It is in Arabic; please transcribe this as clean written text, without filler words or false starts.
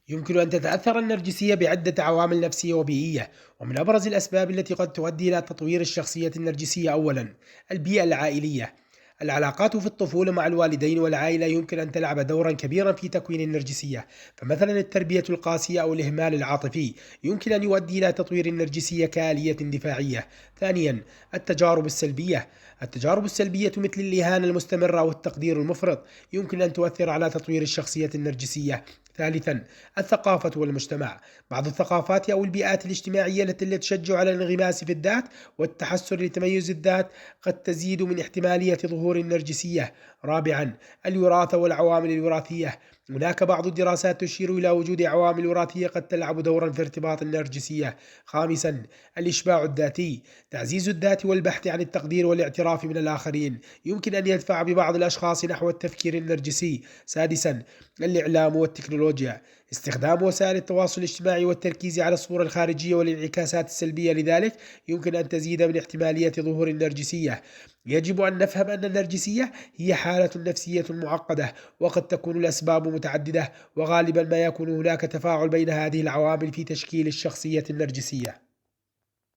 يمكن أن تتأثر النرجسية بعدة عوامل نفسية وبيئية، ومن أبرز الأسباب التي قد تؤدي إلى تطوير الشخصية النرجسية أولاً البيئة العائلية. العلاقات في الطفولة مع الوالدين والعائلة يمكن أن تلعب دورا كبيرا في تكوين النرجسية، فمثلا التربية القاسية أو الإهمال العاطفي يمكن أن يؤدي إلى تطوير النرجسية كآلية دفاعية. ثانيا التجارب السلبية. التجارب السلبية مثل الإهانة المستمرة أو التقدير المفرط يمكن أن تؤثر على تطوير الشخصية النرجسية. ثالثا الثقافة والمجتمع. بعض الثقافات أو البيئات الاجتماعية التي تشجع على الانغماس في الذات والتحسن لتميز الذات قد تزيد من احتمالية ظهور النرجسية. رابعا الوراثة والعوامل الوراثية. هناك بعض الدراسات تشير إلى وجود عوامل وراثية قد تلعب دورا في ارتباط النرجسية. خامسا الإشباع الذاتي. تعزيز الذات والبحث عن التقدير والاعتراف من الآخرين يمكن أن يدفع ببعض الأشخاص نحو التفكير النرجسي. سادسا الإعلام والتكنولوجيا. استخدام وسائل التواصل الاجتماعي والتركيز على الصورة الخارجية والانعكاسات السلبية لذلك يمكن أن تزيد من احتمالية ظهور النرجسية. يجب أن نفهم أن النرجسية هي حالة نفسية معقدة، وقد تكون الأسباب متعددة، وغالبا ما يكون هناك تفاعل بين هذه العوامل في تشكيل الشخصية النرجسية.